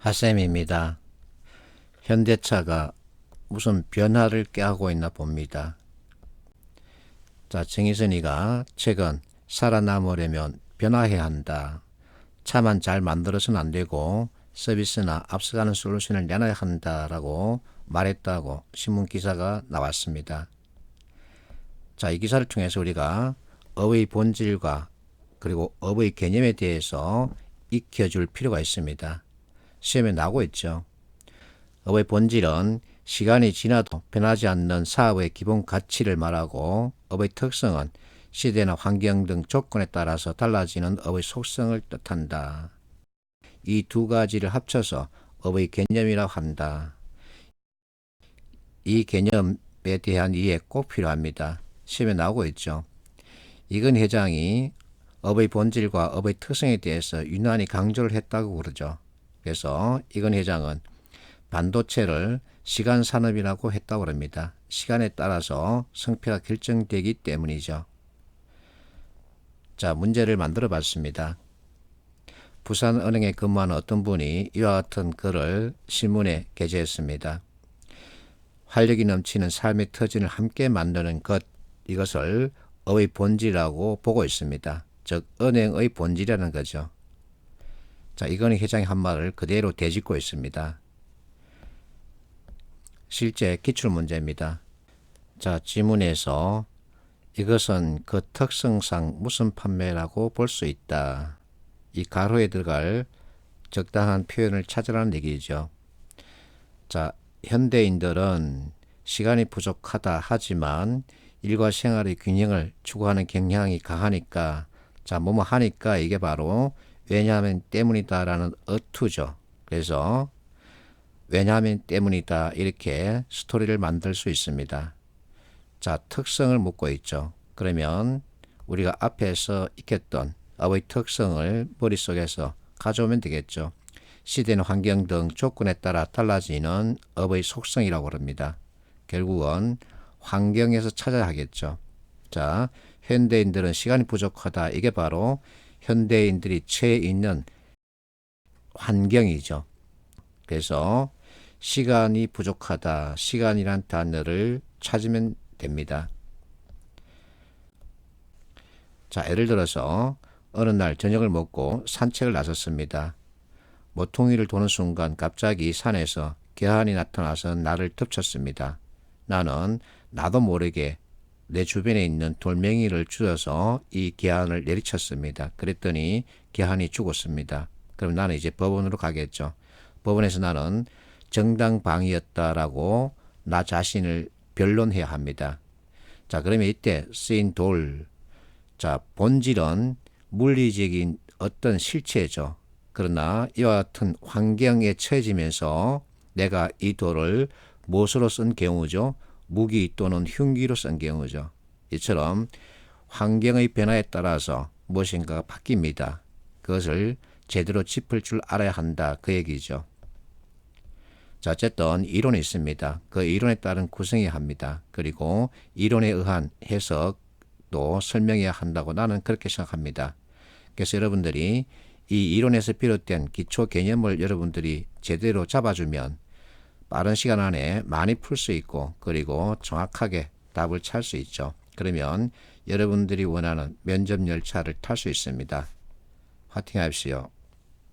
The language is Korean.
하쌤입니다. 현대차가 무슨 변화를 꾀하고 있나 봅니다. 자, 정의선이가 최근 살아남으려면 변화해야 한다. 차만 잘 만들어서는 안 되고 서비스나 앞서가는 솔루션을 내놔야 한다라고 말했다고 신문 기사가 나왔습니다. 자, 이 기사를 통해서 우리가 업의 본질과 그리고 업의 개념에 대해서 익혀줄 필요가 있습니다. 시험에 나오고 있죠. 업의 본질은 시간이 지나도 변하지 않는 사업의 기본 가치를 말하고, 업의 특성은 시대나 환경 등 조건에 따라서 달라지는 업의 속성을 뜻한다. 이 두 가지를 합쳐서 업의 개념이라고 한다. 이 개념에 대한 이해 꼭 필요합니다. 시험에 나오고 있죠. 이건 회장이 업의 본질과 업의 특성에 대해서 유난히 강조를 했다고 그러죠. 그래서 이건 회장은 반도체를 시간 산업이라고 했다고 합니다. 시간에 따라서 성패가 결정되기 때문이죠. 자, 문제를 만들어 봤습니다. 부산은행에 근무하는 어떤 분이 이와 같은 글을 신문에 게재했습니다. 활력이 넘치는 삶의 터전을 함께 만드는 것, 이것을 업의 본질이라고 보고 있습니다. 즉 은행의 본질이라는 거죠. 자, 이건희 회장이 한 말을 그대로 되짚고 있습니다. 실제 기출문제입니다. 자, 지문에서 이것은 그 특성상 무슨 판매라고 볼 수 있다. 이 가로에 들어갈 적당한 표현을 찾으라는 얘기죠. 자, 현대인들은 시간이 부족하다 하지만 일과 생활의 균형을 추구하는 경향이 강하니까, 자, 뭐뭐 하니까 이게 바로 왜냐하면 때문이다라는 어투죠. 그래서 왜냐하면 때문이다, 이렇게 스토리를 만들 수 있습니다. 자, 특성을 묻고 있죠. 그러면 우리가 앞에서 익혔던 업의 특성을 머릿속에서 가져오면 되겠죠. 시대나 환경 등 조건에 따라 달라지는 업의 속성이라고 합니다. 결국은 환경에서 찾아야 하겠죠. 자, 현대인들은 시간이 부족하다. 이게 바로 현대인들이 처해 있는 환경이죠. 그래서 시간이 부족하다. 시간이란 단어를 찾으면 됩니다. 자, 예를 들어서 어느 날 저녁을 먹고 산책을 나섰습니다. 모퉁이를 도는 순간 갑자기 산에서 개한이 나타나서 나를 덮쳤습니다. 나는 나도 모르게 내 주변에 있는 돌멩이를 주워서 이 개한을 내리쳤습니다. 그랬더니 개한이 죽었습니다. 그럼 나는 이제 법원으로 가겠죠. 법원에서 나는 정당방위였다라고 나 자신을 변론해야 합니다. 자, 그러면 이때 쓰인 돌, 자, 본질은 물리적인 어떤 실체죠. 그러나 이와 같은 환경에 처해지면서 내가 이 돌을 무엇으로 쓴 경우죠? 무기 또는 흉기로 쓴 경우죠. 이처럼 환경의 변화에 따라서 무엇인가가 바뀝니다. 그것을 제대로 짚을 줄 알아야 한다, 그 얘기죠. 자, 어쨌든 이론이 있습니다. 그 이론에 따른 구성해야 합니다. 그리고 이론에 의한 해석도 설명해야 한다고 나는 그렇게 생각합니다. 그래서 여러분들이 이 이론에서 비롯된 기초 개념을 여러분들이 제대로 잡아주면 빠른 시간 안에 많이 풀 수 있고, 그리고 정확하게 답을 찾을 수 있죠. 그러면 여러분들이 원하는 면접 열차를 탈 수 있습니다. 화이팅 하십시오.